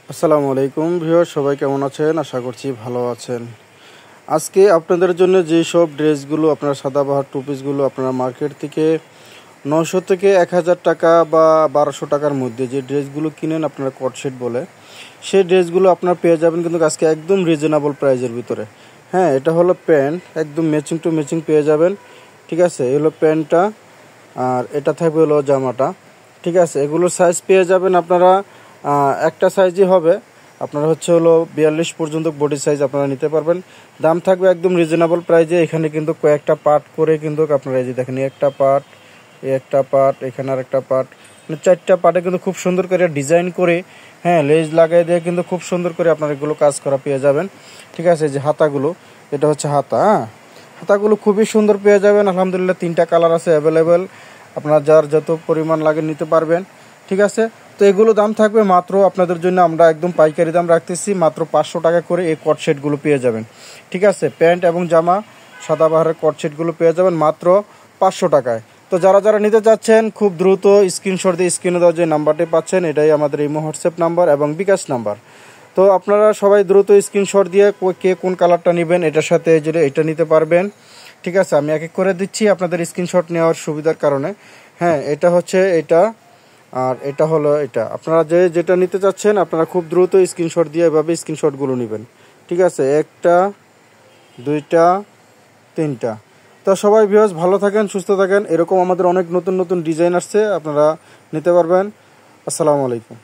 আসসালামু আলাইকুম ভিউয়ার, সবাই কেমন আছেন? আশা করছি ভালো আছেন। আজকে আপনাদের জন্য যে সব ড্রেসগুলো আপনারা সাদাবাহার টু পিসগুলো আপনারা মার্কেট থেকে 900 থেকে 1000 টাকা বা 1200 টাকার মধ্যে যে ড্রেসগুলো কিনেন আপনারা কটসেট বলে, সেই ড্রেসগুলো আপনারা পেয়ে যাবেন কিন্তু আজকে একদম রিজনেবল প্রাইসের ভিতরে। হ্যাঁ, এটা হলো প্যান্ট, একদম ম্যাচিং টু ম্যাচিং পেয়ে যাবেন। ঠিক আছে, এই হলো প্যান্টটা, আর এটা থাকবে হলো জামাটা। ঠিক আছে, এগুলোর সাইজ পেয়ে যাবেন আপনারা একটা সাইজই হবে। আপনারা হলো 42 পর্যন্ত বডি সাইজ আপনারা নিতে পারবেন। দাম থাকবে একদম রিজনেবল প্রাইসে। এখানে কিন্তু কয়েকটা পার্ট করে কিন্তু আপনারা এই যে দেখেন, একটা পার্ট, একটা পার্ট, এখানে আর একটা পার্ট, মানে 4টা পার্টে কিন্তু খুব সুন্দর করে ডিজাইন করে, হ্যাঁ, লেজ লাগাই দিয়ে কিন্তু খুব সুন্দর করে আপনারা এগুলো কাজ করা পেয়ে যাবেন। ঠিক আছে, যে হাতাগুলো, এটা হচ্ছে হাতা। হাতাগুলো খুবই সুন্দর পেয়ে যাবেন। আলহামদুলিল্লাহ 3টা কালার আছে অ্যাভেলেবেল, আপনার যার যত পরিমাণ লাগে নিতে পারবেন। ঠিক আছে, তো এগুলো দাম থাকবে মাত্র আপনাদের জন্য আমরা একদম পাইকারি দাম রাখতেছি মাত্র 500 টাকা করে। এই কট সেটগুলো পেয়ে যাবেন। ঠিক আছে, প্যান্ট এবং জামা সাদাবাহারের কট সেটগুলো পেয়ে যাবেন মাত্র 500 টাকায়। তো যারা যারা নিতে চাচ্ছেন খুব দ্রুত স্ক্রিনশট দিয়ে স্ক্রিনে দেওয়া যে নাম্বারটি পাচ্ছেন, এটাই আমাদের ইমো হোয়াটসঅ্যাপ নাম্বার এবং বিকাশ নাম্বার। তো আপনারা সবাই দ্রুত স্ক্রিনশট দিয়ে কে কোন কালারটা নেবেন এটার সাথে যেটা এটা নিতে পারবেন। ঠিক আছে, আমি এক এক করে দিচ্ছি আপনাদের স্ক্রিনশট নেওয়ার সুবিধার কারণে। হ্যাঁ, এটা হচ্ছে এটা, আর এটা হলো এটা। আপনারা যেটা নিতে চাচ্ছেন আপনারা খুব দ্রুত স্ক্রিনশট দিয়ে এভাবে স্ক্রিনশটগুলো নেবেন। ঠিক আছে, একটা, দুইটা, তিনটা। তো সবাই ভিউয়ার্স ভালো থাকেন, সুস্থ থাকেন। এরকম আমাদের অনেক নতুন নতুন ডিজাইন আসছে, আপনারা নিতে পারবেন। আসসালামু আলাইকুম।